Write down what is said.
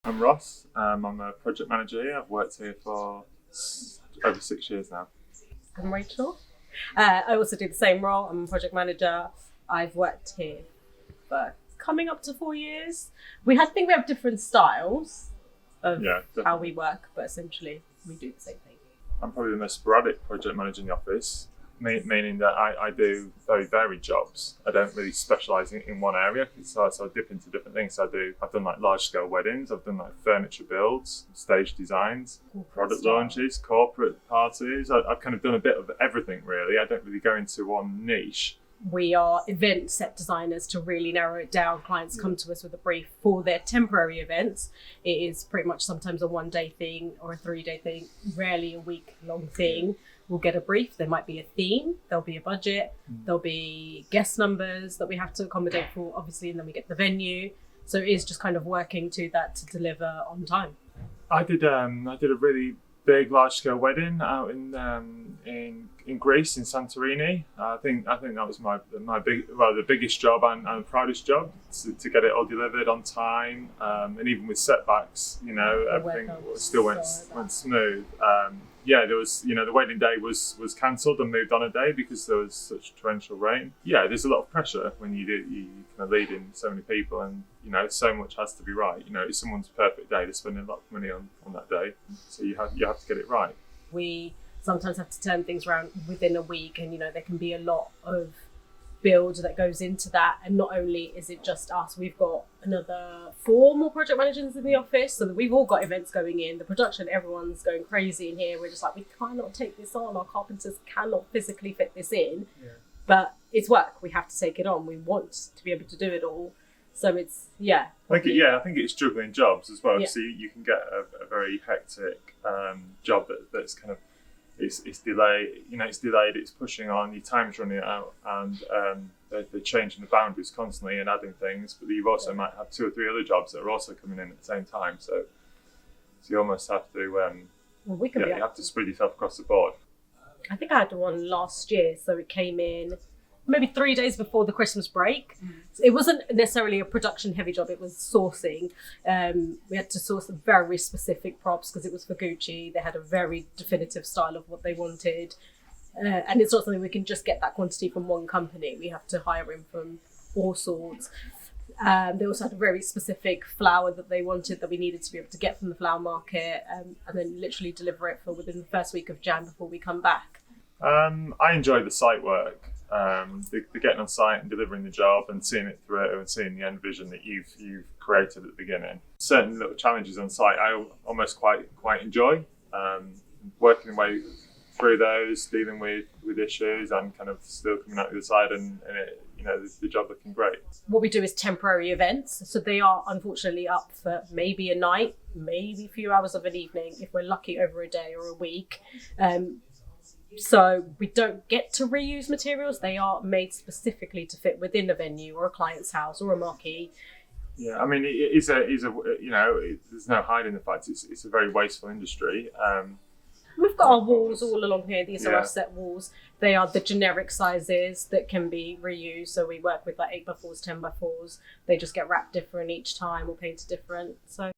I'm Ross. I'm a project manager here. I've worked here for over 6 years now. I'm Rachel. I also do the same role. I'm a project manager. I've worked here for coming up to 4 years. We think we have different styles of how we work, but essentially we do the same thing. I'm probably the most sporadic project manager in the office, meaning that I do very varied jobs. I don't really specialise in one area, so I dip into different things. I've done like large scale weddings, I've done like furniture builds, stage designs, product launches, corporate parties. I've kind of done a bit of everything really. I don't really go into one niche. We are event set designers to really narrow it down. Clients come to us with a brief for their temporary events. It is pretty much sometimes a 1-day thing or a 3-day thing, rarely a week-long thing. We'll get a brief. There might be a theme, there'll be a budget, there'll be guest numbers that we have to accommodate for, obviously, and then we get the venue. So it is just kind of working to that to deliver on time. I did a really big large scale wedding out in Greece, in Santorini. I think that was the biggest job and the proudest job to get it all delivered on time, and even with setbacks, everything still went smooth. There was, the wedding day was cancelled and moved on a day because there was such torrential rain. Yeah, there's a lot of pressure when you kind of lead in so many people, and so much has to be right. It's someone's perfect day. They're spending a lot of money on that day, so you have to get it right. We sometimes have to turn things around within a week, and there can be a lot of build that goes into that. And not only is it just us, we've got another 4 more project managers in the office, so that we've all got events going in. The production, everyone's going crazy in here. We're just like, we cannot take this on. Our carpenters cannot physically fit this in. But it's work. We have to take it on. We want to be able to do it all. So it's I think it's juggling jobs as well. So you can get a very hectic job that's kind of it's delayed. It's delayed. It's pushing on. Your time's running out, and they're changing the boundaries constantly and adding things. But you also might have 2 or 3 other jobs that are also coming in at the same time. So you almost have to you have to spread yourself across the board. I think I had one last year, so it came in maybe 3 days before the Christmas break. It wasn't necessarily a production heavy job, it was sourcing. We had to source very specific props because it was for Gucci. They had a very definitive style of what they wanted. And it's not something we can just get that quantity from one company. We have to hire in from all sorts. They also had a very specific flower that they wanted that we needed to be able to get from the flower market, and then literally deliver it for within the first week of Jan before we come back. I enjoy the site work. The getting on site and delivering the job and seeing it through and seeing the end vision that you've created at the beginning. Certain little challenges on site I almost quite enjoy, working my way through those, dealing with issues and kind of still coming out the other side and the job looking great. What we do is temporary events, so they are unfortunately up for maybe a night, maybe a few hours of an evening, if we're lucky, over a day or a week. So we don't get to reuse materials. They are made specifically to fit within a venue or a client's house or a marquee. Yeah, I mean, there's no hiding the fact it's a very wasteful industry. We've got our walls all along here. These are our set walls. They are the generic sizes that can be reused. So we work with like 8x4s, 10x4s. They just get wrapped different each time or painted different. So